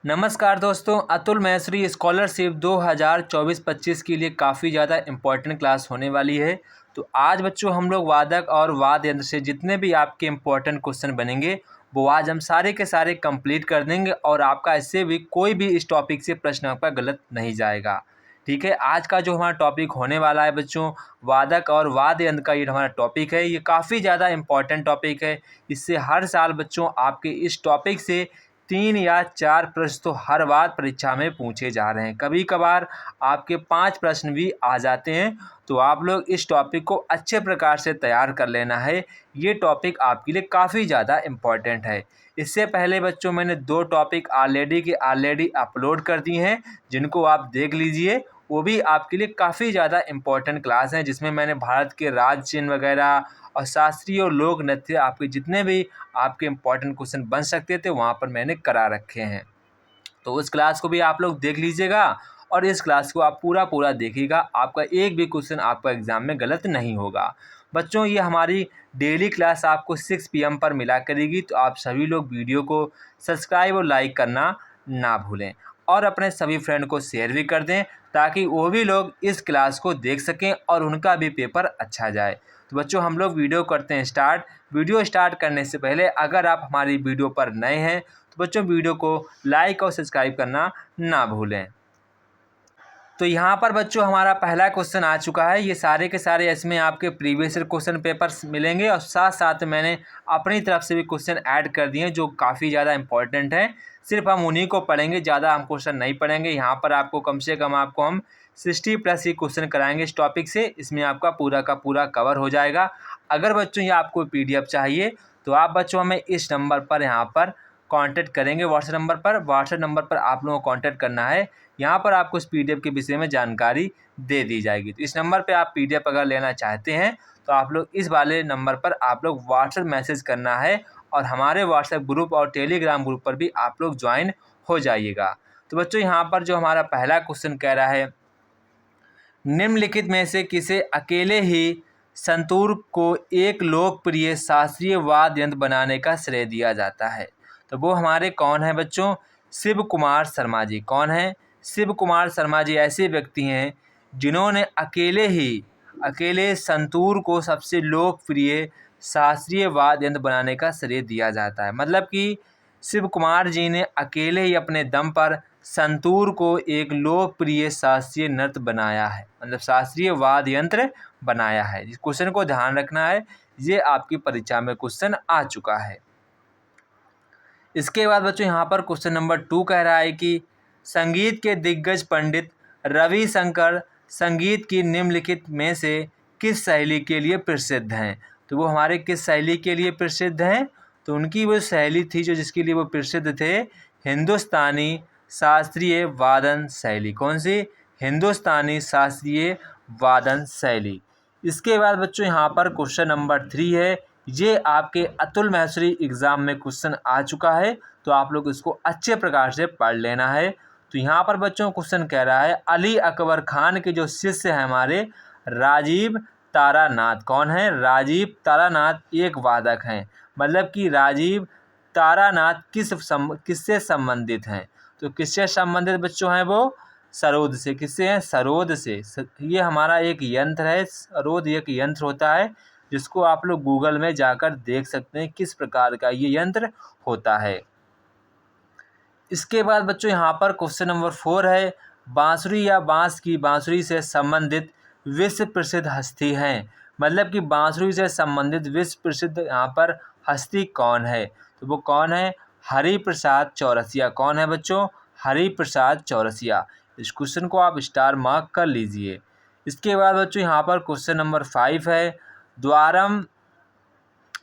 नमस्कार दोस्तों, अतुल मैसरी स्कॉलरशिप 2024-25 के लिए काफ़ी ज़्यादा इम्पोर्टेंट क्लास होने वाली है। तो आज बच्चों हम लोग वादक और वाद्य यंत्र से जितने भी आपके इम्पोर्टेंट क्वेश्चन बनेंगे वो आज हम सारे के सारे कंप्लीट कर देंगे और आपका इससे भी कोई भी इस टॉपिक से प्रश्न आपका गलत नहीं जाएगा। ठीक है, आज का जो हमारा टॉपिक होने वाला है बच्चों, वादक और वाद्य यंत्र का ये हमारा टॉपिक है। ये काफ़ी ज़्यादा इम्पोर्टेंट टॉपिक है। इससे हर साल बच्चों आपके इस टॉपिक से 3 या 4 प्रश्न तो हर बार परीक्षा में पूछे जा रहे हैं। कभी कभार आपके 5 प्रश्न भी आ जाते हैं। तो आप लोग इस टॉपिक को अच्छे प्रकार से तैयार कर लेना है। ये टॉपिक आपके लिए काफ़ी ज़्यादा इम्पोर्टेंट है। इससे पहले बच्चों मैंने 2 टॉपिक ऑलरेडी अपलोड कर दिए हैं, जिनको आप देख लीजिए। वो भी आपके लिए काफ़ी ज़्यादा इम्पोर्टेंट क्लास हैं, जिसमें मैंने भारत के राज्य चिन्ह वगैरह और शास्त्रीय और लोक नृत्य आपके जितने भी आपके इम्पोर्टेंट क्वेश्चन बन सकते थे वहाँ पर मैंने करा रखे हैं। तो उस क्लास को भी आप लोग देख लीजिएगा और इस क्लास को आप पूरा देखिएगा। आपका एक भी क्वेश्चन आपका एग्ज़ाम में गलत नहीं होगा। बच्चों ये हमारी डेली क्लास आपको 6 PM पर मिला करेगी। तो आप सभी लोग वीडियो को सब्सक्राइब और लाइक करना ना भूलें और अपने सभी फ्रेंड को शेयर भी कर दें, ताकि वो भी लोग इस क्लास को देख सकें और उनका भी पेपर अच्छा जाए। तो बच्चों हम लोग वीडियो करते हैं स्टार्ट। वीडियो स्टार्ट करने से पहले अगर आप हमारी वीडियो पर नए हैं तो बच्चों वीडियो को लाइक और सब्सक्राइब करना ना भूलें। तो यहाँ पर बच्चों हमारा पहला क्वेश्चन आ चुका है। ये सारे के सारे इसमें आपके प्रीवियस ईयर क्वेश्चन पेपर्स मिलेंगे और साथ साथ मैंने अपनी तरफ से भी क्वेश्चन ऐड कर दिए हैं जो काफ़ी ज़्यादा इंपॉर्टेंट हैं। सिर्फ हम उन्हीं को पढ़ेंगे, ज़्यादा हम क्वेश्चन नहीं पढ़ेंगे। यहाँ पर आपको कम से कम आपको हम 60+ ही क्वेश्चन कराएंगे इस टॉपिक से। इसमें आपका पूरा का पूरा कवर हो जाएगा। अगर बच्चों ये आपको PDF चाहिए तो आप बच्चों हमें इस नंबर पर यहाँ पर कांटेक्ट करेंगे। व्हाट्सएप नंबर पर आप लोगों को कांटेक्ट करना है। यहाँ पर आपको इस PDF के विषय में जानकारी दे दी जाएगी। तो इस नंबर पे आप PDF अगर लेना चाहते हैं तो आप लोग इस वाले नंबर पर आप लोग व्हाट्सएप मैसेज करना है और हमारे व्हाट्सएप ग्रुप और टेलीग्राम ग्रुप पर भी आप लोग ज्वाइन हो जाइएगा। तो बच्चों यहाँ पर जो हमारा पहला क्वेश्चन कह रहा है, निम्नलिखित में से किसे अकेले ही संतूर को एक लोकप्रिय शास्त्रीय वाद्य यंत्र बनाने का श्रेय दिया जाता है? तो वो हमारे कौन है बच्चों? शिव कुमार शर्मा जी। कौन है? शिव कुमार शर्मा जी ऐसे व्यक्ति हैं जिन्होंने अकेले संतूर को सबसे लोकप्रिय शास्त्रीय वाद्य यंत्र बनाने का श्रेय दिया जाता है। मतलब कि शिव कुमार जी ने अकेले ही अपने दम पर संतूर को एक लोकप्रिय शास्त्रीय नृत्य बनाया है, मतलब शास्त्रीय वाद्य यंत्र बनाया है। इस क्वेश्चन को ध्यान रखना है, ये आपकी परीक्षा में क्वेश्चन आ चुका है। इसके बाद बच्चों यहाँ पर क्वेश्चन नंबर 2 कह रहा है कि संगीत के दिग्गज पंडित रविशंकर संगीत की निम्नलिखित में से किस शैली के लिए प्रसिद्ध हैं? तो वो हमारे किस शैली के लिए प्रसिद्ध हैं? तो उनकी वो शैली थी जो जिसके लिए वो प्रसिद्ध थे, हिंदुस्तानी शास्त्रीय वादन शैली। कौन सी? हिंदुस्तानी शास्त्रीय वादन शैली। इसके बाद बच्चों यहाँ पर क्वेश्चन नंबर 3 है। ये आपके अतुल मैसरी एग्ज़ाम में क्वेश्चन आ चुका है, तो आप लोग इसको अच्छे प्रकार से पढ़ लेना है। तो यहाँ पर बच्चों क्वेश्चन कह रहा है, अली अकबर खान के जो शिष्य हैं हमारे राजीव तारानाथ। कौन है? राजीव तारानाथ एक वादक हैं। मतलब कि राजीव तारानाथ किससे संबंधित हैं? तो किससे संबंधित बच्चों हैं वो? सरोद से। किससे हैं? सरोद से। ये हमारा एक यंत्र है, सरोद एक यंत्र होता है जिसको आप लोग गूगल में जाकर देख सकते हैं किस प्रकार का ये यंत्र होता है। इसके बाद बच्चों यहाँ पर क्वेश्चन नंबर 4 है, बांसुरी या बांस की बांसुरी से संबंधित विश्व प्रसिद्ध हस्ती हैं। मतलब कि बांसुरी से संबंधित विश्व प्रसिद्ध यहाँ पर हस्ती कौन है? तो वो कौन है? हरिप्रसाद चौरसिया। कौन है बच्चों? हरिप्रसाद चौरसिया। इस क्वेश्चन को आप स्टार मार्क कर लीजिए। इसके बाद बच्चों यहाँ पर क्वेश्चन नंबर 5 है,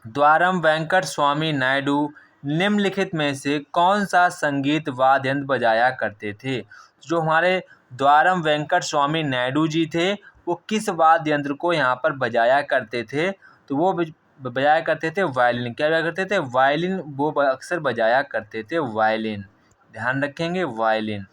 द्वारम वेंकट स्वामी नायडू निम्नलिखित में से कौन सा संगीत वाद्य यंत्र बजाया करते थे? जो हमारे द्वारम वेंकट स्वामी नायडू जी थे वो किस वाद्य यंत्र को यहाँ पर बजाया करते थे? तो वो बजाया करते थे वायलिन। क्या बजाया करते थे? वायलिन। वो अक्सर बजाया करते थे वायलिन। ध्यान रखेंगे, वायलिन।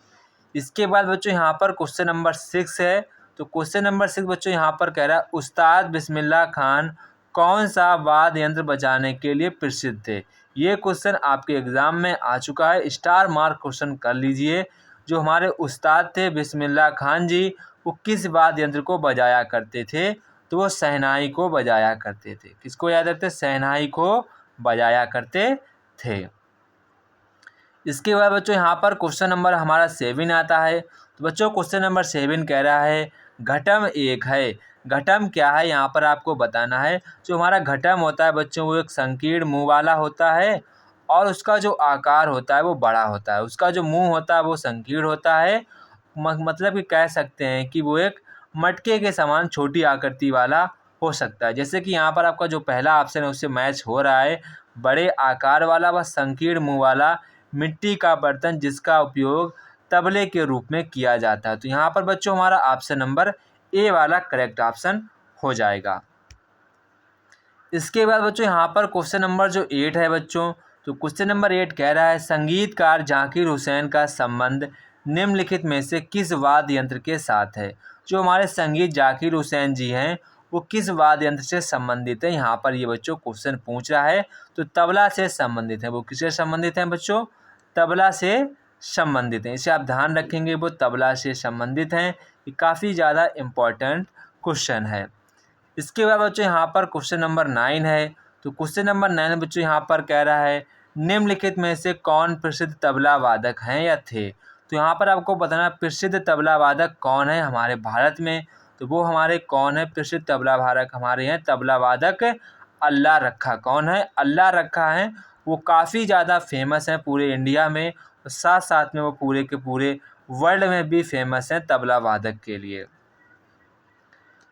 इसके बाद बच्चों यहाँ पर क्वेश्चन नंबर 6 है। तो क्वेश्चन नंबर 6 बच्चों यहाँ पर कह रहा है, उस्ताद बिस्मिल्लाह खान कौन सा वाद्य यंत्र बजाने के लिए प्रसिद्ध थे? ये क्वेश्चन आपके एग्ज़ाम में आ चुका है, स्टार मार्क क्वेश्चन कर लीजिए। जो हमारे उस्ताद थे बिस्मिल्लाह खान जी, वो किस वाद्य यंत्र को बजाया करते थे? तो वो शहनाई को बजाया करते थे। किसको याद रखते? शहनाई को बजाया करते थे। इसके बाद बच्चों यहाँ पर क्वेश्चन नंबर हमारा 7 आता है। तो बच्चों क्वेश्चन नंबर 7 कह रहा है घटम एक है। घटम क्या है यहाँ पर आपको बताना है। जो हमारा घटम होता है बच्चों, वो एक संकीर्ण मुंह वाला होता है और उसका जो आकार होता है वो बड़ा होता है। उसका जो मुंह होता है वो संकीर्ण होता है। मतलब कि कह सकते हैं कि वो एक मटके के समान छोटी आकृति वाला हो सकता है। जैसे कि यहाँ पर आपका जो पहला ऑप्शन है उससे मैच हो रहा है। बड़े आकार वाला व संकीर्ण मुंह वाला मिट्टी का बर्तन जिसका उपयोग तबले के रूप में किया जाता है। तो यहाँ पर बच्चों हमारा ऑप्शन नंबर ए वाला करेक्ट ऑप्शन हो जाएगा। इसके बाद बच्चों यहाँ पर क्वेश्चन नंबर जो 8 है बच्चों, तो क्वेश्चन नंबर 8 कह रहा है संगीतकार जाकिर हुसैन का संबंध निम्नलिखित में से किस वाद्य यंत्र के साथ है? जो हमारे संगीत जाकिर हुसैन जी हैं वो किस वाद्य यंत्र से संबंधित है? यहाँ पर ये बच्चों क्वेश्चन पूछ रहा है। तो तबला से संबंधित है। वो किससे संबंधित हैं बच्चों? तबला से संबंधित हैं। इसे आप ध्यान रखेंगे, वो तबला से संबंधित हैं। ये काफ़ी ज़्यादा इम्पॉर्टेंट क्वेश्चन है। इसके बाद बच्चों यहाँ पर क्वेश्चन नंबर 9 है। तो क्वेश्चन नंबर 9 बच्चों यहाँ पर कह रहा है निम्नलिखित में से कौन प्रसिद्ध तबला वादक हैं या थे? तो यहाँ पर आपको बताना प्रसिद्ध तबला वादक कौन है हमारे भारत में। तो वो हमारे कौन है प्रसिद्ध तबला वादक? हमारे हैं तबला वादक अल्लाह रखा। कौन है? अल्लाह रखा है। वो काफ़ी ज़्यादा फेमस हैं पूरे इंडिया में और साथ साथ में वो पूरे के पूरे वर्ल्ड में भी फेमस हैं तबला वादक के लिए।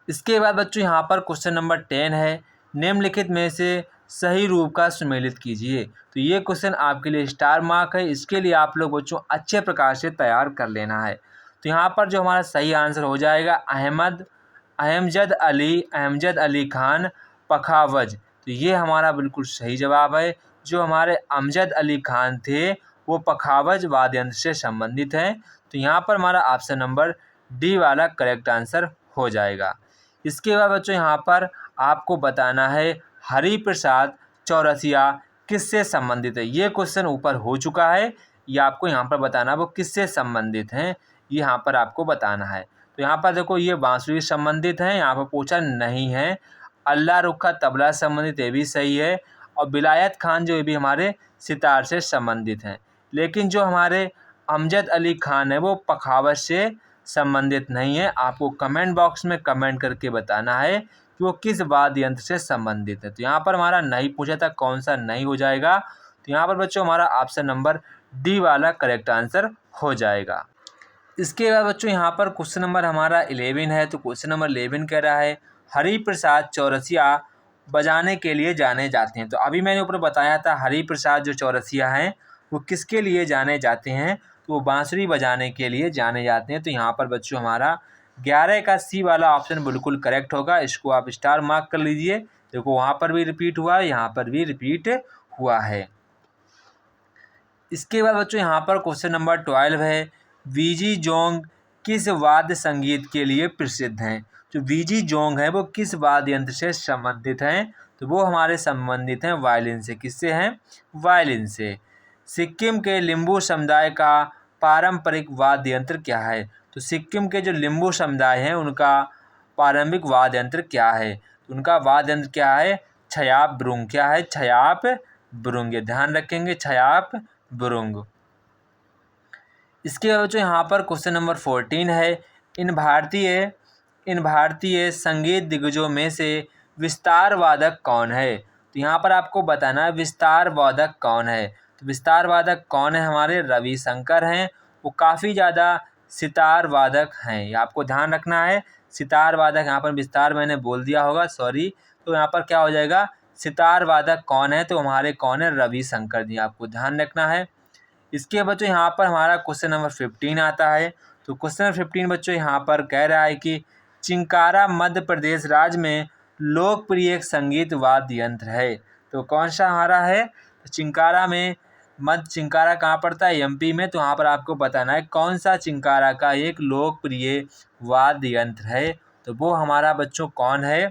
इसके बाद बच्चों यहाँ पर क्वेश्चन नंबर 10 है निम्नलिखित में से सही रूप का सुमेलित कीजिए। तो ये क्वेश्चन आपके लिए स्टार मार्क है। इसके लिए आप लोग बच्चों अच्छे प्रकार से तैयार कर लेना है। तो यहाँ पर जो हमारा सही आंसर हो जाएगा अहमजद अली खान पखावज। तो ये हमारा बिल्कुल सही जवाब है। जो हमारे अमजद अली खान थे वो पखावज वाद्य यंत्र से संबंधित हैं। तो यहाँ पर हमारा ऑप्शन नंबर डी वाला करेक्ट आंसर हो जाएगा। इसके बाद बच्चों यहाँ पर आपको बताना है हरिप्रसाद चौरसिया किससे संबंधित है। ये क्वेश्चन ऊपर हो चुका है। ये आपको यहाँ पर बताना वो किससे संबंधित हैं, ये यहाँ पर आपको बताना है। तो यहाँ पर देखो ये बांसुरी संबंधित हैं, यहाँ पर पूछा नहीं है। अल्लाह रुखा तबला संबंधित, ये भी सही है। और विलायत खान जो ये भी हमारे सितार से संबंधित हैं। लेकिन जो हमारे अमजद अली खान है वो पखावज से संबंधित नहीं है। आपको कमेंट बॉक्स में कमेंट करके बताना है कि वो किस वाद्य यंत्र से संबंधित है। तो यहाँ पर हमारा नहीं पूछा था, कौन सा नहीं हो जाएगा। तो यहाँ पर बच्चों हमारा ऑप्शन नंबर डी वाला करेक्ट आंसर हो जाएगा। इसके बाद बच्चों यहाँ पर क्वेश्चन नंबर हमारा 11 है। तो क्वेश्चन नंबर 11 कह रहा है हरिप्रसाद चौरसिया बजाने के लिए जाने जाते हैं। तो अभी मैंने ऊपर बताया था हरिप्रसाद जो चौरसिया हैं वो किसके लिए जाने जाते हैं? तो वो बांसुरी बजाने के लिए जाने जाते हैं। तो यहाँ पर बच्चों हमारा 11 का सी वाला ऑप्शन बिल्कुल करेक्ट होगा। इसको आप स्टार मार्क कर लीजिए। देखो वहाँ पर भी रिपीट हुआ है, यहाँ पर भी रिपीट हुआ है। इसके बाद बच्चों यहाँ पर क्वेश्चन नंबर 12 है वीजी जोंग किस वाद्य संगीत के लिए प्रसिद्ध हैं? जो वीजी जोंग है वो किस वाद्य यंत्र से संबंधित हैं? तो वो हमारे संबंधित हैं वायलिन से। किससे हैं? वायलिन से। सिक्किम के लिम्बू समुदाय का पारंपरिक वाद्य यंत्र क्या है? तो सिक्किम के जो लिम्बू समुदाय हैं उनका पारंपरिक वाद्य यंत्र क्या है? तो उनका वाद्य यंत्र क्या है? छयाप ब्रुंग। क्या है? छयाप ब्रुंग। ये ध्यान रखेंगे, छयाप ब्रुंग। इसके बाद बच्चों यहाँ पर क्वेश्चन नंबर 14 है इन भारतीय संगीत दिग्गजों में से विस्तार वादक कौन है? तो यहाँ पर आपको बताना है विस्तार वादक कौन है। तो विस्तार वादक कौन है? हमारे रविशंकर हैं। वो काफ़ी ज़्यादा सितार वादक हैं, ये आपको ध्यान रखना है। सितार वादक, यहाँ पर विस्तार मैंने बोल दिया होगा, सॉरी। तो यहाँ पर क्या हो जाएगा? सितार वादक कौन है? तो हमारे कौन है? रविशंकर जी, आपको ध्यान रखना है। इसके बच्चों यहाँ पर हमारा क्वेश्चन नंबर 15 आता है। तो क्वेश्चन नंबर 15 बच्चों यहाँ पर कह रहा है कि चिंकारा मध्य प्रदेश राज्य में लोकप्रिय एक संगीत वाद्य यंत्र है। तो कौन सा हमारा है? तो चिंकारा कहाँ पड़ता है? एमपी में। तो यहाँ पर आपको बताना है कौन सा चिंकारा का एक लोकप्रिय वाद्य यंत्र है। तो वो हमारा बच्चों कौन है?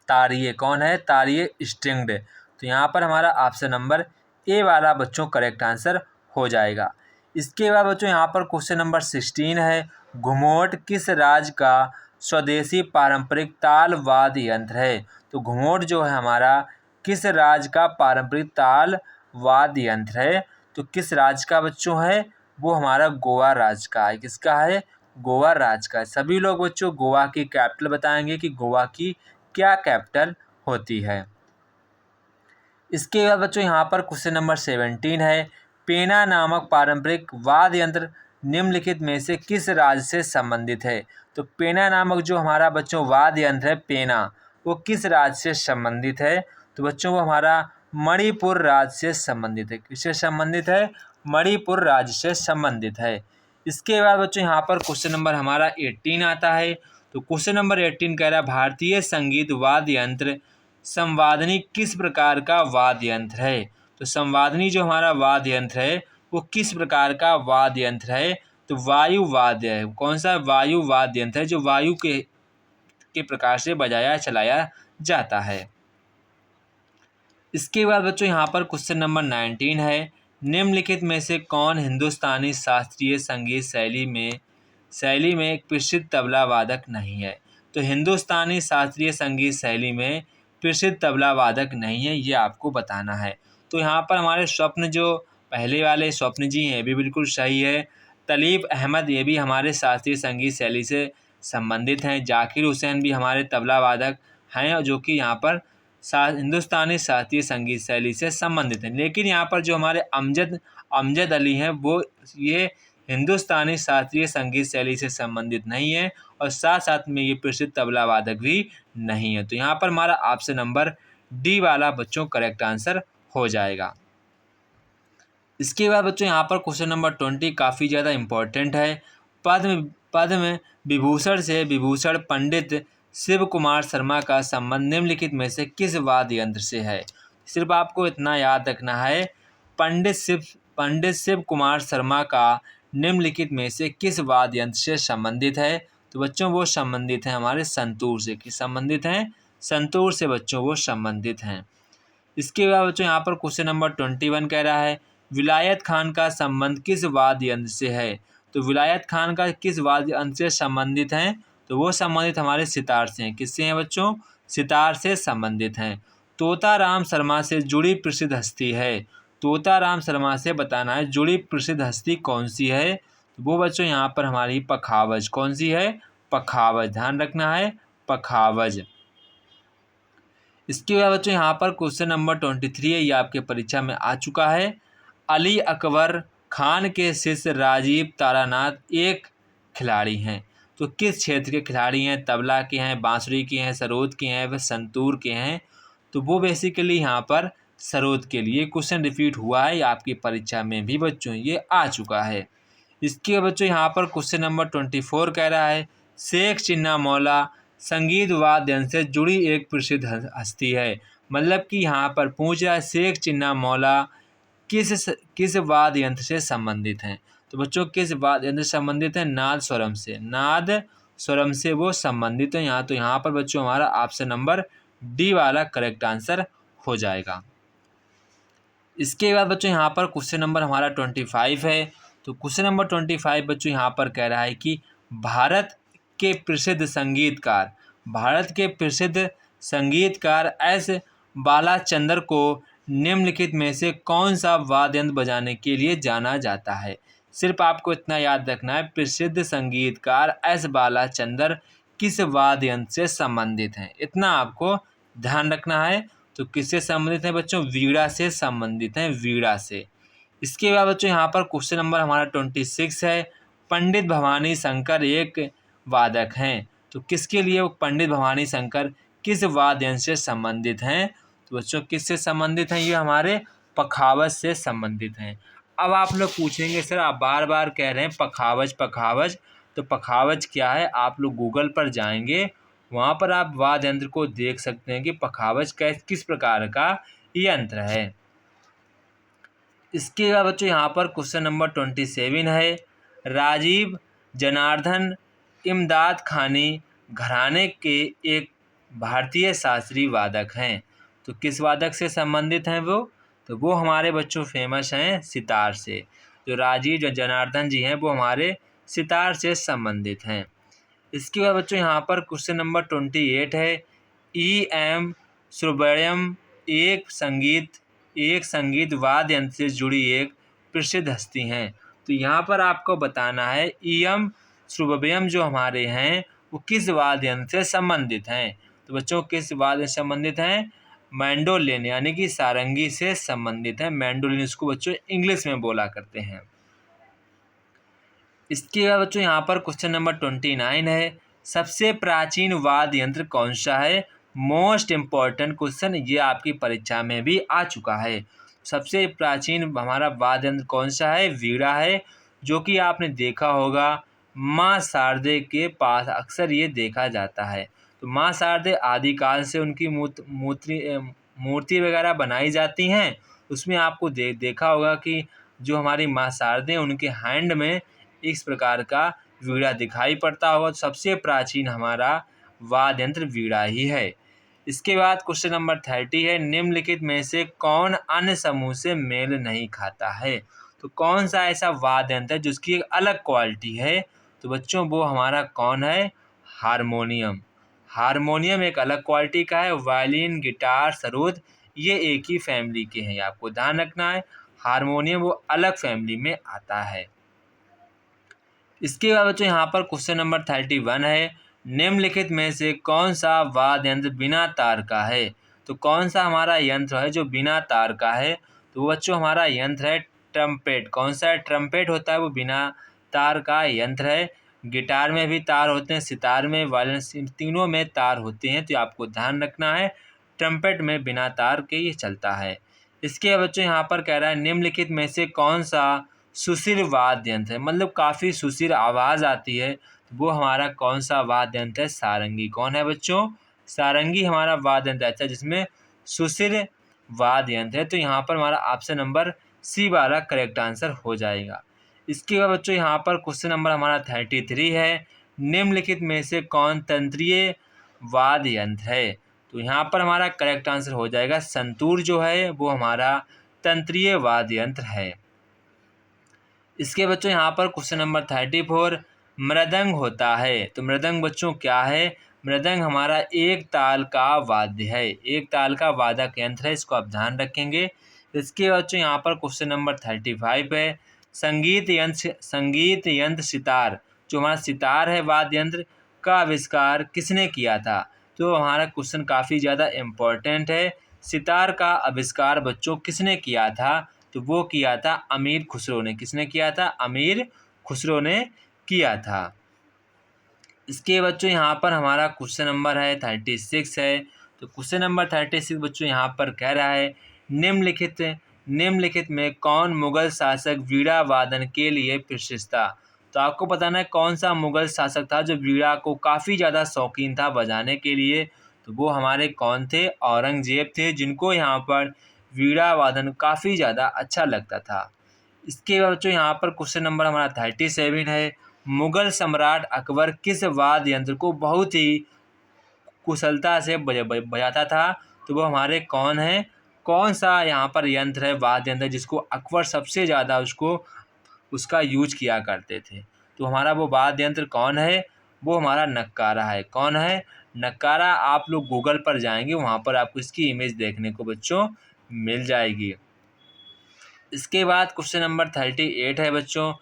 तारिये। कौन है? तारिये स्ट्रिंग्ड। तो तो यहाँ पर हमारा ऑप्शन नंबर ए वाला बच्चों करेक्ट आंसर हो जाएगा। इसके बाद बच्चों यहाँ पर क्वेश्चन नंबर 16 है, घुमोट किस राज्य का स्वदेशी पारंपरिक ताल वाद्य यंत्र है। तो घुमोट जो है हमारा किस राज्य का पारंपरिक ताल वाद्य यंत्र है। तो किस राज्य का बच्चों है, वो हमारा गोवा राज्य का है। किसका है, गोवा राज्य का। सभी लोग बच्चों गोवा की कैपिटल बताएंगे कि गोवा की क्या कैपिटल होती है। इसके बाद बच्चों यहाँ पर क्वेश्चन नंबर 17 है, पेना नामक पारंपरिक वाद्य यंत्र निम्नलिखित में से किस राज्य से संबंधित है। तो पेना नामक जो हमारा बच्चों वाद्य यंत्र है पेना, वो किस राज्य से संबंधित है। तो बच्चों वो हमारा मणिपुर राज्य से संबंधित है। किससे संबंधित है, मणिपुर राज्य से संबंधित है। इसके बाद बच्चों यहाँ पर क्वेश्चन नंबर हमारा 18 आता है। तो क्वेश्चन नंबर 18 कह रहा है, भारतीय संगीत वाद्य यंत्र संवादनी किस प्रकार का वाद्य यंत्र है। तो संवादनी जो हमारा वाद्य यंत्र है वो किस प्रकार का वाद्य यंत्र है। तो वायु वाद्य है। कौन सा, वायु वाद्य यंत्र है जो वायु के प्रकार से बजाया चलाया जाता है। इसके बाद बच्चों यहाँ पर क्वेश्चन नंबर 19 है, निम्नलिखित में से कौन हिंदुस्तानी शास्त्रीय संगीत शैली में एक प्रसिद्ध तबला वादक नहीं है। तो हिंदुस्तानी शास्त्रीय संगीत शैली में प्रसिद्ध तबला वादक नहीं है, ये आपको बताना है। तो यहाँ पर हमारे स्वप्न जो पहले वाले स्वप्न जी हैं ये भी बिल्कुल सही है। तलीब अहमद ये भी हमारे शास्त्रीय संगीत शैली से संबंधित हैं। जाकिर हुसैन भी हमारे तबला वादक हैं और जो कि यहाँ पर हिंदुस्तानी शास्त्रीय संगीत शैली से संबंधित हैं। लेकिन यहाँ पर जो हमारे अमजद अली हैं वो ये हिंदुस्तानी शास्त्रीय संगीत शैली से संबंधित नहीं है और साथ साथ में ये प्रसिद्ध तबला वादक भी नहीं है। तो यहाँ पर हमारा ऑप्शन नंबर डी वाला बच्चों करेक्ट आंसर हो जाएगा। इसके बाद बच्चों यहाँ पर क्वेश्चन नंबर 20 काफ़ी ज़्यादा इम्पोर्टेंट है। पद्म विभूषण से विभूषण पंडित शिव कुमार शर्मा का संबंध निम्नलिखित में से किस वाद्य यंत्र से है। सिर्फ आपको इतना याद रखना है, पंडित शिव कुमार शर्मा का निम्नलिखित में से किस वाद्य यंत्र से संबंधित है। तो बच्चों वो संबंधित हैं हमारे संतूर से। किस संबंधित हैं, संतूर से बच्चों वो संबंधित हैं। इसके बाद बच्चों यहाँ पर क्वेश्चन नंबर 21 कह रहा है, विलायत खान का संबंध किस वाद्य यंत्र से है। तो विलायत खान का किस वाद्य यंत्र से संबंधित हैं। तो वो संबंधित हमारे सितार से हैं। किससे हैं बच्चों, सितार से संबंधित हैं। तोताराम शर्मा से जुड़ी प्रसिद्ध हस्ती है। तोताराम शर्मा से बताना है जुड़ी प्रसिद्ध हस्ती कौन सी है। तो वो बच्चों यहाँ पर हमारी पखावज। कौन सी है, पखावज। ध्यान रखना है, पखावज। इसके बाद बच्चों यहाँ पर क्वेश्चन नंबर 23 है, ये आपके परीक्षा में आ चुका है। अली अकबर खान के शिष्य राजीव तारानाथ एक खिलाड़ी हैं। तो किस क्षेत्र के खिलाड़ी हैं, तबला के हैं, बांसुरी के हैं, सरोद के हैं, व संतूर के हैं। तो वो बेसिकली यहाँ पर सरोद के लिए क्वेश्चन रिपीट हुआ है, आपकी परीक्षा में भी बच्चों ये आ चुका है। इसके बच्चों यहाँ पर क्वेश्चन नंबर 24 कह रहा है, शेख चिन्ना मौला संगीत वाद्य यंत्र से जुड़ी एक प्रसिद्ध हस्ती है। मतलब कि यहाँ पर पूछ रहा है शेख चिन्ना मौला किस वाद्य यंत्र से संबंधित हैं। तो बच्चों किस वाद्य यंत्र से संबंधित है, नाद स्वरम से। नाद स्वरम से वो संबंधित है। तो यहाँ पर बच्चों हमारा ऑप्शन नंबर डी वाला करेक्ट आंसर हो जाएगा। इसके बाद बच्चों यहाँ पर क्वेश्चन नंबर हमारा 25 है। तो क्वेश्चन नंबर 25 बच्चों यहाँ पर कह रहा है कि भारत के प्रसिद्ध संगीतकार एस बालाचंद्र को निम्नलिखित में से कौन सा वाद्य यंत्र बजाने के लिए जाना जाता है। सिर्फ आपको इतना याद रखना है, प्रसिद्ध संगीतकार एस बालाचंद्र किस वाद्य यंत्र से संबंधित हैं, इतना आपको ध्यान रखना है। तो किससे संबंधित हैं बच्चों, वीणा से संबंधित हैं, वीणा से। इसके बाद बच्चों यहाँ पर क्वेश्चन नंबर हमारा 26 है, पंडित भवानी शंकर एक वादक हैं। तो किसके लिए वो पंडित भवानी शंकर किस वाद्य यंत्र से संबंधित हैं। तो बच्चों किससे संबंधित हैं, ये हमारे पखावज से संबंधित हैं। अब आप लोग पूछेंगे सर आप बार बार कह रहे हैं पखावज पखावज, तो पखावज क्या है। आप लोग गूगल पर जाएंगे, वहाँ पर आप वाद्य यंत्र को देख सकते हैं कि पखावज किस प्रकार का यंत्र है। इसके बाद बच्चों यहाँ पर क्वेश्चन नंबर 27 है, राजीव जनार्दन इमदाद खानी घराने के एक भारतीय शास्त्रीय वादक हैं। तो किस वादक से संबंधित हैं वो? तो वो हमारे बच्चों फेमस हैं सितार से। जो राजीव जनार्दन जी हैं वो हमारे सितार से संबंधित हैं। इसके बाद बच्चों यहाँ पर क्वेश्चन नंबर 28 है। ई एम सुब्रमण्यम एक संगीत वाद्य यंत्र से जुड़ी एक प्रसिद्ध हस्ती हैं। तो यहाँ पर आपको बताना है ई एम सुब्रमण्यम जो हमारे हैं वो किस वाद्य यंत्र से संबंधित हैं। तो बच्चों किस वाद्य से संबंधित हैं? मैंडोलिन यानी कि सारंगी से संबंधित है। मैंडोलिन इसको बच्चों इंग्लिश में बोला करते हैं। इसके बाद बच्चों यहाँ पर क्वेश्चन नंबर 29 है। सबसे प्राचीन वाद्य यंत्र कौन सा है? मोस्ट इम्पॉर्टेंट क्वेश्चन, ये आपकी परीक्षा में भी आ चुका है। सबसे प्राचीन हमारा वाद्य यंत्र कौन सा है? वीणा है, जो कि आपने देखा होगा माँ शारदे के पास अक्सर ये देखा जाता है। तो माँ शारदे आदिकाल से उनकी मूर्ति वगैरह बनाई जाती हैं। उसमें आपको देखा होगा कि जो हमारी माँ शारदे उनके हैंड में इस प्रकार का वीणा दिखाई पड़ता होगा। तो सबसे प्राचीन हमारा वाद्य यंत्र वीणा ही है। इसके बाद क्वेश्चन नंबर 30 है। निम्नलिखित में से कौन अन्य समूह से मेल नहीं खाता है? तो कौन सा ऐसा वाद्य यंत्र है जिसकी एक अलग क्वालिटी है? तो बच्चों वो हमारा कौन है? हारमोनियम। हारमोनियम एक अलग क्वालिटी का है। वायलिन, गिटार, सरोद ये एक ही फैमिली के हैं, आपको ध्यान रखना है। हारमोनियम वो अलग फैमिली में आता है। इसके बाद बच्चों यहाँ पर क्वेश्चन नंबर 31 है। निम्नलिखित में से कौन सा वाद्य यंत्र बिना तार का है? तो कौन सा हमारा यंत्र है जो बिना तार का है? तो वो बच्चों हमारा यंत्र है ट्रम्पेट। कौन सा है? ट्रम्पेट होता है, वो बिना तार का यंत्र है। गिटार में भी तार होते हैं, सितार में, वायलिन, तीनों में तार होते हैं। तो आपको ध्यान रखना है ट्रम्पेट में बिना तार के ये चलता है। इसके बच्चों यहाँ पर कह रहा है निम्नलिखित में से कौन सा सुशील वाद्य यंत्र है, मतलब काफ़ी सुशील आवाज़ आती है, वो हमारा कौन सा वाद्य यंत्र है? सारंगी। कौन है बच्चों? सारंगी हमारा वाद्य यंत्र है जिसमें सुशील वाद्य यंत्र है। तो यहाँ पर हमारा ऑप्शन नंबर सी वाला करेक्ट आंसर हो जाएगा। इसके बाद बच्चों यहाँ पर क्वेश्चन नंबर हमारा 33 है। निम्नलिखित में से कौन तंत्रीय वाद्य यंत्र है? तो यहाँ पर हमारा करेक्ट आंसर हो जाएगा संतूर जो है वो हमारा तंत्रीय वाद्य यंत्र है। इसके बच्चों यहाँ पर क्वेश्चन नंबर 34 मृदंग होता है। तो मृदंग बच्चों क्या है? मृदंग हमारा एक ताल का वाद्य है, एक ताल का वादक यंत्र है, इसको आप ध्यान रखेंगे। इसके बच्चों यहाँ पर क्वेश्चन नंबर 35 है। संगीत यंत्र सितार, जो हमारा सितार है वाद्य यंत्र, का आविष्कार किसने किया था? तो हमारा क्वेश्चन काफ़ी ज़्यादा इम्पोर्टेंट है। सितार का आविष्कार बच्चों किसने किया था? तो वो किया था अमीर खुसरो ने। किसने किया था? अमीर खुसरो ने किया था। इसके बच्चों यहाँ पर हमारा क्वेश्चन नंबर है 36 है। तो क्वेश्चन नंबर 36 बच्चों यहाँ पर कह रहा है निम्नलिखित में कौन मुगल शासक वीणा वादन के लिए प्रसिद्ध था? तो आपको बताना है कौन सा मुगल शासक था जो वीणा को काफ़ी ज़्यादा शौकीन था बजाने के लिए। तो वो हमारे कौन थे? औरंगजेब थे, जिनको यहाँ पर वीणा वादन काफ़ी ज़्यादा अच्छा लगता था। इसके बाद बच्चों यहाँ पर क्वेश्चन नंबर हमारा 37 है। मुगल सम्राट अकबर किस वाद्य यंत्र को बहुत ही कुशलता से बजाता था? तो वो हमारे कौन है? कौन सा यहाँ पर यंत्र है, वाद्य यंत्र, जिसको अकबर सबसे ज़्यादा उसका यूज किया करते थे? तो हमारा वो वाद्य यंत्र कौन है? वो हमारा नक्कारा है। कौन है? नक्कारा। आप लोग गूगल पर जाएंगे, वहाँ पर आपको इसकी इमेज देखने को बच्चों मिल जाएगी। इसके बाद क्वेश्चन नंबर 38 है बच्चों।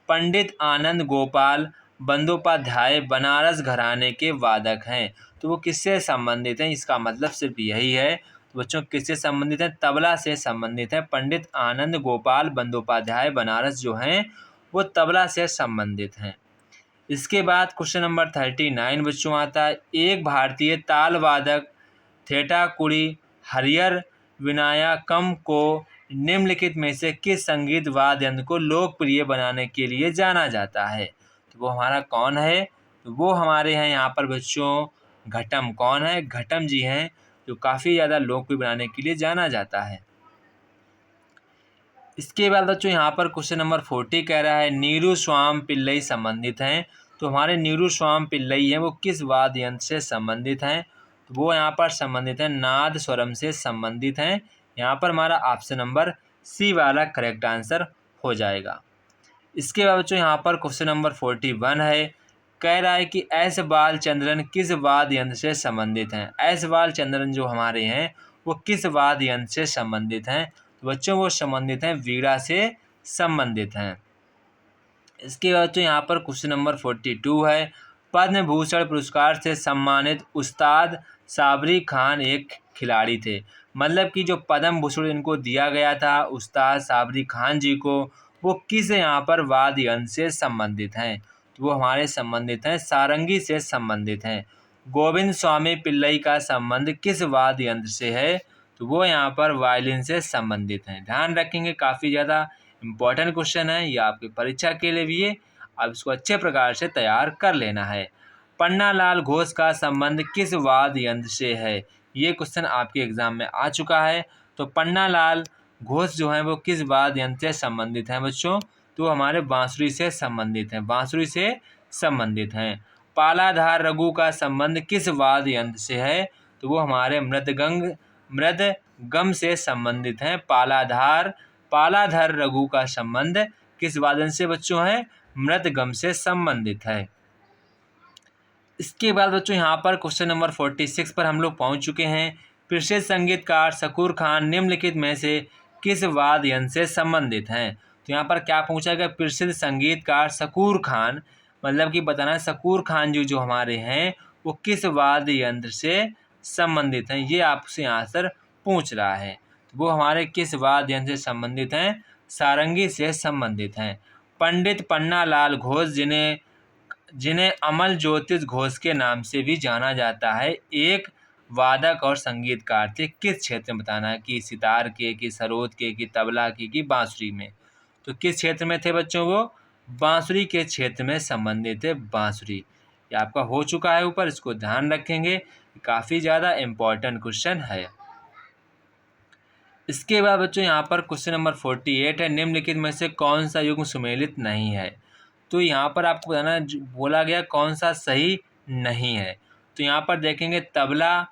पंडित आनंद गोपाल बंदोपाध्याय बनारस घराने के वादक हैं। तो वो किससे संबंधित हैं? इसका मतलब सिर्फ यही है। तो बच्चों किससे संबंधित हैं? तबला से संबंधित हैं। पंडित आनंद गोपाल बंदोपाध्याय बनारस जो हैं वो तबला से संबंधित हैं। इसके बाद क्वेश्चन नंबर 39 बच्चों आता है। एक भारतीय ताल वादक थेटाकुड़ी हरियर विनायकम को निम्नलिखित में से किस संगीत वाद्य यंत्र को लोकप्रिय बनाने के लिए जाना जाता है? तो वो हमारा कौन है? तो वो हमारे हैं यहाँ पर बच्चों घटम। कौन है? घटम जी हैं, जो काफ़ी ज़्यादा लोकप्रिय बनाने के लिए जाना जाता है। इसके बाद बच्चों यहाँ पर क्वेश्चन नंबर 40 कह रहा है नीरू स्वाम पिल्लई संबंधित हैं। तो हमारे नीरू स्वाम पिल्लई हैं वो किस वाद्य यंत्र से संबंधित हैं? तो वो यहाँ पर संबंधित हैं, नाद स्वरम से संबंधित हैं। यहाँ पर हमारा ऑप्शन नंबर सी वाला करेक्ट आंसर हो जाएगा। इसके बाद बच्चों यहाँ पर क्वेश्चन नंबर 41 है, कह रहा है कि ऐश बाल चंद्रन किस वाद्य यंत्र से संबंधित हैं। ऐश बाल चंद्रन जो हमारे हैं वो किस वाद्य यंत्र से संबंधित हैं। तो बच्चों वो संबंधित हैं, वीणा से संबंधित हैं। इसके बाद तो यहाँ पर क्वेश्चन नंबर 42 है, पद्म भूषण पुरस्कार से सम्मानित उस्ताद साबरी खान एक खिलाड़ी थे। मतलब कि जो पद्म भूषण इनको दिया गया था उस्ताद साबरी खान जी को, वो किस यहाँ पर वाद्य यंत्र से संबंधित हैं। तो वो हमारे संबंधित हैं, सारंगी से संबंधित हैं। गोविंद स्वामी पिल्लई का संबंध किस वाद्य यंत्र से है। तो वो यहाँ पर वायलिन से संबंधित हैं। ध्यान रखेंगे, काफ़ी ज़्यादा इम्पॉर्टेंट क्वेश्चन है ये आपकी परीक्षा के लिए भी है। अब इसको अच्छे प्रकार से तैयार कर लेना है। पन्नालाल घोष का संबंध किस वाद्य यंत्र से है। ये क्वेश्चन आपके एग्जाम में आ चुका है। तो पन्नालाल घोष जो है वो किस वाद्य यंत्र से संबंधित हैं बच्चों। तो हमारे बांसुरी से संबंधित हैं, बांसुरी से संबंधित हैं। पालाधार रघु का संबंध किस वाद्य यंत्र से है। तो वो हमारे मृदगम से संबंधित हैं। पालाधर रघु का संबंध किस वादन से बच्चों है, मृदगम से संबंधित है। इसके बाद बच्चों यहाँ पर क्वेश्चन नंबर 46 पर हम लोग पहुँच चुके हैं। प्रसिद्ध संगीतकार शकूर खान निम्नलिखित में से किस वाद्य यंत्र से संबंधित हैं। तो यहाँ पर क्या पूछा गया, प्रसिद्ध संगीतकार शकूर खान, मतलब कि बताना है शकूर खान जी जो हमारे हैं वो किस वाद्य यंत्र से संबंधित हैं। ये आपसे आंसर पूछ रहा है। वो हमारे किस वाद्य यंत्र से संबंधित हैं, सारंगी से संबंधित हैं। पंडित पन्नालाल घोष जिन्हें अमल ज्योतिष घोष के नाम से भी जाना जाता है, एक वादक और संगीतकार थे। किस क्षेत्र में बताना है, कि सितार के, कि सरोद के, कि तबला के, कि बांसुरी में। तो किस क्षेत्र में थे बच्चों, वो बांसुरी के क्षेत्र में संबंधित थे, बांसुरी। ये आपका हो चुका है ऊपर, इसको ध्यान रखेंगे, काफ़ी ज़्यादा इम्पोर्टेंट क्वेश्चन है। इसके बाद बच्चों यहाँ पर क्वेश्चन नंबर 48 है, निम्नलिखित में से कौन सा युग्म सुमेलित नहीं है। तो यहाँ पर आपको बताना बोला गया कौन सा सही नहीं है। तो यहाँ पर देखेंगे तबला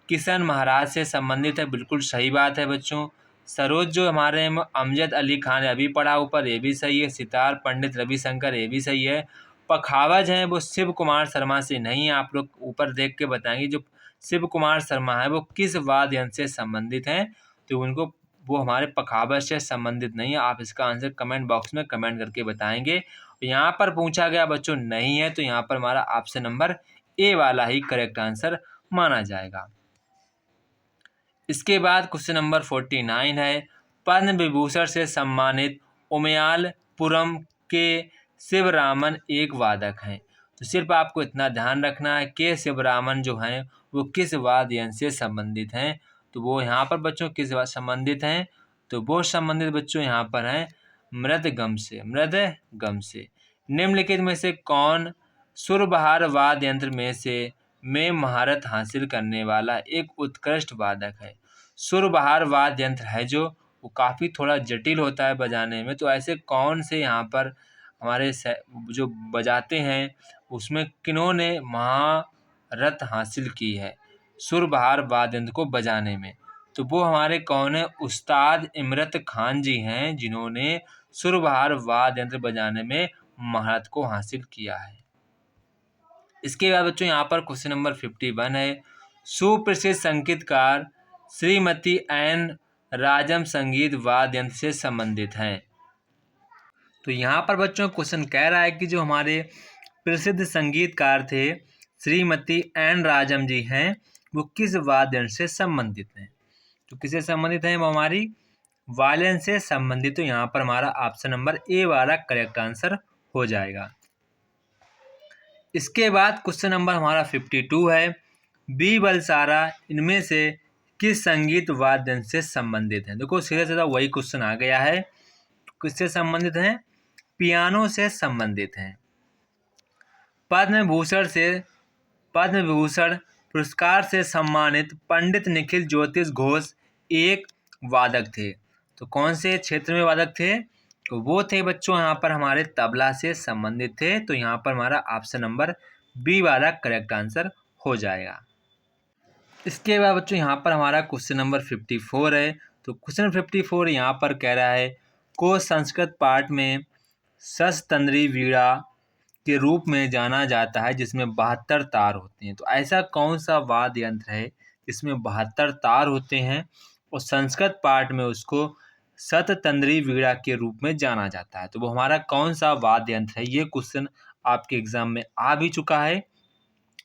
किशन महाराज से संबंधित है, बिल्कुल सही बात है बच्चों। सरोज जो हमारे अमजद अली खान है, अभी पढ़ा ऊपर, ये भी सही है। सितार पंडित रविशंकर, ये भी सही है। पखावज हैं वो शिव कुमार शर्मा से नहीं है। आप लोग ऊपर देख के बताएंगे जो शिव कुमार शर्मा है वो किस वाद्य यंत्र से संबंधित हैं। तो उनको वो हमारे पखावज से संबंधित नहीं है। आप इसका आंसर कमेंट बॉक्स में कमेंट करके बताएंगे। यहाँ पर पूछा गया बच्चों नहीं है, तो यहाँ पर हमारा ऑप्शन नंबर ए वाला ही करेक्ट आंसर माना जाएगा। इसके बाद क्वेश्चन नंबर 49 है, पद्म विभूषण से सम्मानित उमयालपुरम के शिवरामन एक वादक हैं। तो सिर्फ आपको इतना ध्यान रखना है कि शिवरामन जो हैं वो किस वाद्य यंत्र से संबंधित हैं। तो वो यहाँ पर बच्चों किस संबंधित हैं, तो वो संबंधित बच्चों यहाँ पर हैं मृदगम से। निम्नलिखित में से कौन सुरबहार वाद्य यंत्र में महारत हासिल करने वाला एक उत्कृष्ट वादक है। सुरबहार वाद्य यंत्र है जो वो काफ़ी थोड़ा जटिल होता है बजाने में। तो ऐसे कौन से यहाँ पर हमारे जो बजाते हैं उसमें किन्होंने महारत हासिल की है सुरबहार वाद्य यंत्र को बजाने में। तो वो हमारे कौन है, उस्ताद इमरत खान जी हैं जिन्होंने सुरबहार वाद्य यंत्र बजाने में महारत को हासिल किया है। इसके बाद बच्चों यहाँ पर क्वेश्चन नंबर 51 है, सुप्रसिद्ध संगीतकार श्रीमती एन राजम संगीत वाद्य यंत्र से संबंधित हैं। तो यहाँ पर बच्चों क्वेश्चन कह रहा है कि जो हमारे प्रसिद्ध संगीतकार थे श्रीमती एन राजम जी हैं वो किस वाद्य यंत्र से संबंधित हैं। तो किससे संबंधित हैं, वो हमारी वायलिन से संबंधित। तो यहाँ पर हमारा ऑप्शन नंबर ए वाला करेक्ट आंसर हो जाएगा। इसके बाद क्वेश्चन नंबर हमारा 52 है, बी बलसारा इनमें से किस संगीत वाद्य यंत्र से संबंधित हैं। देखो सीधा सीधा वही क्वेश्चन आ गया है, किससे संबंधित हैं, पियानो से संबंधित हैं। पद्म विभूषण पुरस्कार से सम्मानित पंडित निखिल ज्योतिष घोष एक वादक थे। तो कौन से क्षेत्र में वादक थे, तो वो थे बच्चों यहाँ पर हमारे तबला से संबंधित थे। तो यहाँ पर हमारा ऑप्शन नंबर बी वाला करेक्ट आंसर हो जाएगा। इसके बाद बच्चों यहाँ पर हमारा क्वेश्चन नंबर 54 है। तो क्वेश्चन 54 यहाँ पर कह रहा है को संस्कृत पाठ में सस्तंद्री वीणा के रूप में जाना जाता है जिसमें 72 तार होते हैं। तो ऐसा कौन सा वाद्य यंत्र है जिसमें 72 तार होते हैं और संस्कृत पाठ में उसको सततंद्री वीणा के रूप में जाना जाता है? तो वो हमारा कौन सा वाद्य यंत्र है? ये क्वेश्चन आपके एग्जाम में आ भी चुका है।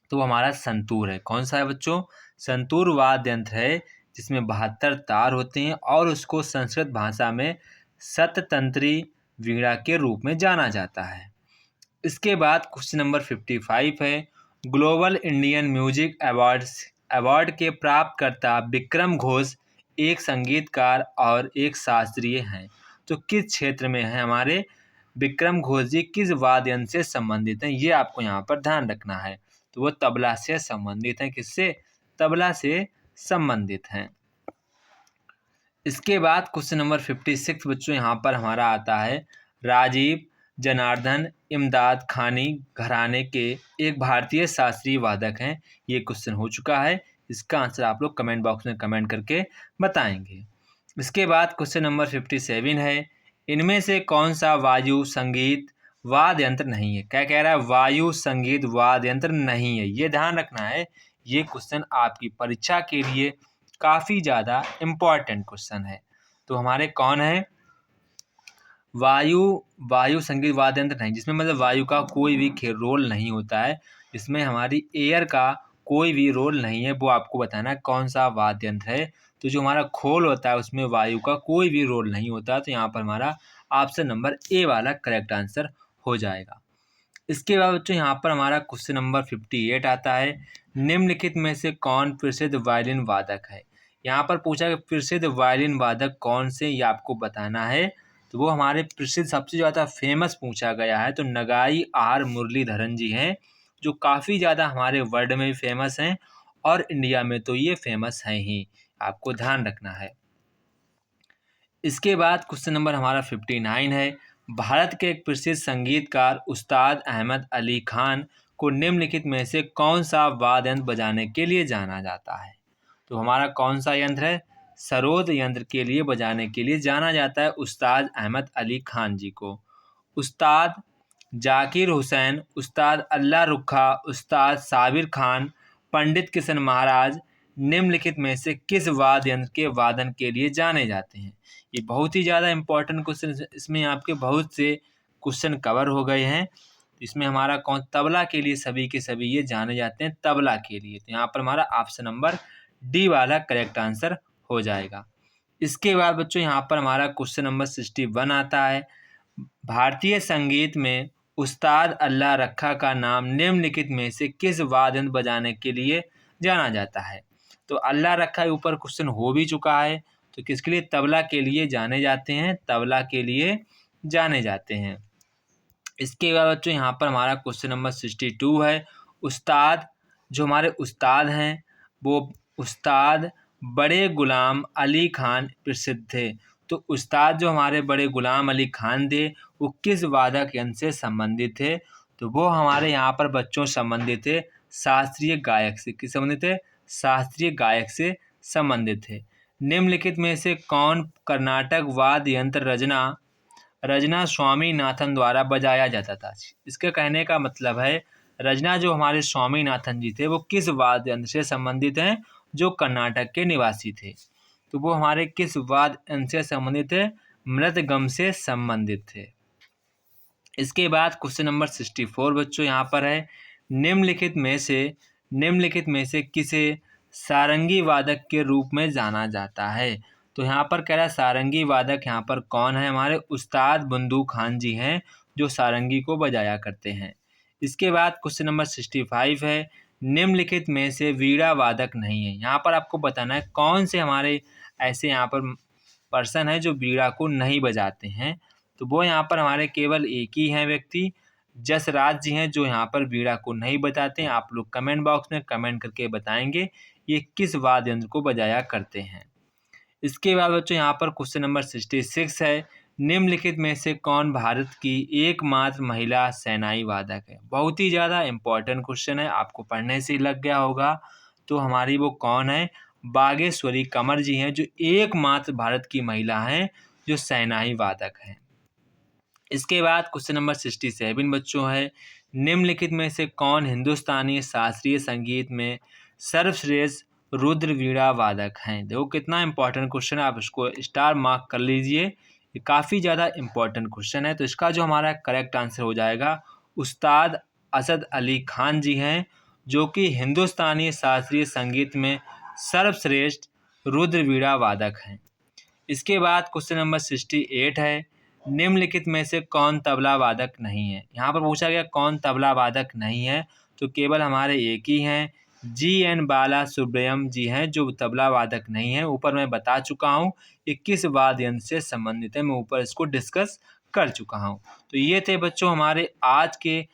तो वो हमारा संतूर है। कौन सा है बच्चों? संतूर वाद्य यंत्र है जिसमें 72 तार होते हैं और उसको संस्कृत भाषा में सततंत्री वीणा के रूप में जाना जाता है। इसके बाद क्वेश्चन नंबर 55 है ग्लोबल इंडियन म्यूजिक अवार्ड के प्राप्तकर्ता विक्रम घोष एक संगीतकार और एक शास्त्रीय हैं। तो किस क्षेत्र में है हमारे विक्रम घोष जी? किस वाद्य यंत्र से संबंधित हैं? ये आपको यहाँ पर ध्यान रखना है। तो वो तबला से संबंधित हैं। किससे? तबला से संबंधित हैं। इसके बाद क्वेश्चन नंबर 56 बच्चों यहाँ पर हमारा आता है राजीव जनार्दन इमदाद खानी घराने के एक भारतीय शास्त्रीय वादक हैं। ये क्वेश्चन हो चुका है। इसका आंसर आप लोग कमेंट बॉक्स में कमेंट करके बताएंगे। इसके बाद क्वेश्चन नंबर 57 है इनमें से कौन सा वायु संगीत वाद्य यंत्र नहीं है? क्या कह रहा है? वायु संगीत वाद्य यंत्र नहीं है। ये ध्यान रखना है। ये क्वेश्चन आपकी परीक्षा के लिए काफ़ी ज़्यादा इम्पॉर्टेंट क्वेश्चन है। तो हमारे कौन है? वायु संगीत वाद्य यंत्र नहीं, जिसमें मतलब वायु का कोई भी रोल नहीं होता है, जिसमें हमारी एयर का कोई भी रोल नहीं है। वो आपको बताना है कौन सा वाद्य यंत्र है। तो जो हमारा खोल होता है उसमें वायु का कोई भी रोल नहीं होता। तो यहाँ पर हमारा ऑप्शन नंबर ए वाला करेक्ट आंसर हो जाएगा। इसके बाद बच्चों यहाँ पर हमारा क्वेश्चन नंबर 58 आता है निम्नलिखित में से कौन प्रसिद्ध वायलिन वादक है? यहाँ पर पूछा कि प्रसिद्ध वायलिन वादक कौन से, ये आपको बताना है। तो वो हमारे प्रसिद्ध सबसे ज़्यादा फेमस पूछा गया है तो नगाई आर मुरलीधरन जी हैं, जो काफ़ी ज़्यादा हमारे वर्ल्ड में भी फेमस हैं और इंडिया में तो ये फेमस हैं ही, आपको ध्यान रखना है। इसके बाद क्वेश्चन नंबर हमारा 59 है भारत के एक प्रसिद्ध संगीतकार उस्ताद अहमद अली खान को निम्नलिखित में से कौन सा वाद्य यंत्र बजाने के लिए जाना जाता है? तो हमारा कौन सा यंत्र है? सरोद यंत्र के लिए बजाने के लिए जाना जाता है उस्ताद अहमद अली खान जी को। उस्ताद जाकिर हुसैन, उस्ताद अल्लाह रुखा, उस्ताद साबिर खान, पंडित किशन महाराज निम्नलिखित में से किस वाद्य यंत्र के वादन के लिए जाने जाते हैं? ये बहुत ही ज़्यादा इम्पोर्टेंट क्वेश्चन। इसमें आपके बहुत से क्वेश्चन कवर हो गए हैं। इसमें हमारा कौन? तबला के लिए सभी के सभी ये जाने जाते हैं, तबला के लिए। तो यहाँ पर हमारा ऑप्शन नंबर डी वाला करेक्ट आंसर हो जाएगा। इसके बाद बच्चों यहाँ पर हमारा क्वेश्चन नंबर 61 आता है भारतीय संगीत में उस्ताद अल्लाह रखा का नाम निम्नलिखित में से किस वाद्य यंत्र बजाने के लिए जाना जाता है? तो अल्लाह रखा के ऊपर क्वेश्चन हो भी चुका है। तो किसके लिए? तबला के लिए जाने जाते हैं, तबला के लिए जाने जाते हैं। इसके बाद बच्चों यहाँ पर हमारा क्वेश्चन नंबर 62 है उस्ताद, जो हमारे उस्ताद हैं वो उस्ताद बड़े गुलाम अली खान प्रसिद्ध थे। तो उस्ताद जो हमारे बड़े गुलाम अली खान थे वो किस वादक यंत्र से संबंधित थे? तो वो हमारे यहाँ पर बच्चों संबंधित थे शास्त्रीय गायक से। किस संबंधित थे? शास्त्रीय गायक से संबंधित थे। निम्नलिखित में से कौन कर्नाटक वाद्य यंत्र रजना स्वामीनाथन द्वारा बजाया जाता था? इसके कहने का मतलब है रजना जो हमारे स्वामीनाथन जी थे वो किस वाद्य यंत्र से संबंधित हैं? जो कर्नाटक के निवासी थे। तो वो हमारे किस वाद्य यंत्र से संबंधित थे? मृदगम से संबंधित थे। इसके बाद क्वेश्चन नंबर 64 बच्चों यहाँ पर है निम्नलिखित में से किसे सारंगी वादक के रूप में जाना जाता है? तो यहाँ पर कह रहा है सारंगी वादक यहाँ पर कौन है? हमारे उस्ताद बंदू खान जी हैं जो सारंगी को बजाया करते हैं। इसके बाद क्वेश्चन नंबर 65 है निम्नलिखित में से वीणा वादक नहीं है। यहाँ पर आपको बताना है कौन से हमारे ऐसे यहाँ पर पर्सन है जो वीणा को नहीं बजाते हैं। तो वो यहाँ पर हमारे केवल एक ही हैं व्यक्ति, जसराज जी हैं, जो यहाँ पर वीणा को नहीं बजाते हैं। आप लोग कमेंट बॉक्स में कमेंट करके बताएंगे ये किस वाद्य यंत्र को बजाया करते हैं। इसके बाद बच्चों यहाँ पर क्वेश्चन नंबर 66 है निम्नलिखित में से कौन भारत की एकमात्र महिला सेनाई वादक है? बहुत ही ज़्यादा इम्पोर्टेंट क्वेश्चन है, आपको पढ़ने से लग गया होगा। तो हमारी वो कौन है, बागेश्वरी कंवर जी हैं, जो एकमात्र भारत की महिला हैं जो शहनाई वादक हैं। इसके बाद क्वेश्चन नंबर 67 बच्चों है, निम्नलिखित में से कौन हिंदुस्तानी शास्त्रीय संगीत में सर्वश्रेष्ठ रुद्र वीणा वादक हैं। देखो कितना इंपॉर्टेंट क्वेश्चन है, आप इसको स्टार मार्क कर लीजिए, ये काफ़ी ज़्यादा इंपॉर्टेंट क्वेश्चन है। तो इसका जो हमारा करेक्ट आंसर हो जाएगा उस्ताद असद अली खान जी हैं, जो कि हिंदुस्तानी शास्त्रीय संगीत में सर्वश्रेष्ठ रुद्र वीणा वादक हैं। इसके बाद क्वेश्चन नंबर 68 है, निम्नलिखित में से कौन तबला वादक नहीं है। यहाँ पर पूछा गया कौन तबला वादक नहीं है, तो केवल हमारे एक ही हैं, GN बाला सुब्रमण्यम जी हैं जो तबला वादक नहीं है। ऊपर मैं बता चुका हूँ कि किस वाद्य यंत्र से संबंधित है, मैं ऊपर इसको डिस्कस कर चुका हूँ। तो ये थे बच्चों हमारे आज के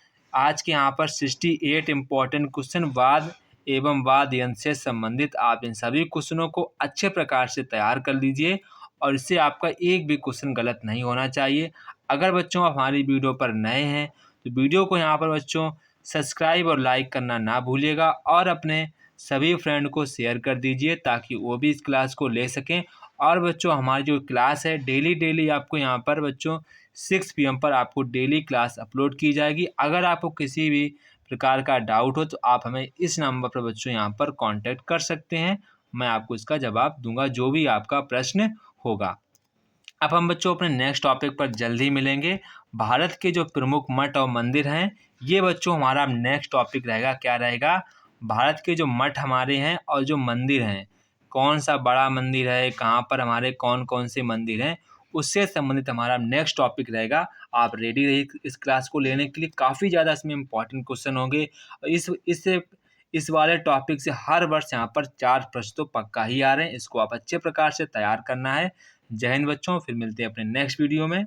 यहाँ पर 68 इम्पॉर्टेंट क्वेश्चन वाद्य एवं वाद्य यंत्र से संबंधित। आप इन सभी क्वेश्चनों को अच्छे प्रकार से तैयार कर लीजिए और इससे आपका एक भी क्वेश्चन गलत नहीं होना चाहिए। अगर बच्चों आप हमारी वीडियो पर नए हैं तो वीडियो को यहाँ पर बच्चों सब्सक्राइब और लाइक करना ना भूलिएगा और अपने सभी फ्रेंड को शेयर कर दीजिए ताकि वो भी इस क्लास को ले सकें। और बच्चों हमारी जो क्लास है डेली आपको यहाँ पर बच्चों 6 PM पर आपको डेली क्लास अपलोड की जाएगी। अगर आपको किसी भी प्रकार का डाउट हो तो आप हमें इस नंबर पर बच्चों यहाँ पर कांटेक्ट कर सकते हैं, मैं आपको इसका जवाब दूंगा जो भी आपका प्रश्न होगा। अब हम बच्चों अपने नेक्स्ट टॉपिक पर जल्दी मिलेंगे। भारत के जो प्रमुख मठ और मंदिर हैं, ये बच्चों हमारा नेक्स्ट टॉपिक रहेगा। क्या रहेगा, भारत के जो मठ हमारे हैं और जो मंदिर हैं, कौन सा बड़ा मंदिर है, कहाँ पर हमारे कौन कौन से मंदिर हैं, उससे संबंधित हमारा नेक्स्ट टॉपिक रहेगा। आप रेडी रहिए इस क्लास को लेने के लिए, काफ़ी ज़्यादा इसमें इंपॉर्टेंट क्वेश्चन होंगे। इस वाले टॉपिक से हर वर्ष यहाँ पर 4 प्रश्न तो पक्का ही आ रहे हैं, इसको आप अच्छे प्रकार से तैयार करना है। जय हिंद बच्चों, फिर मिलते हैं अपने नेक्स्ट वीडियो में।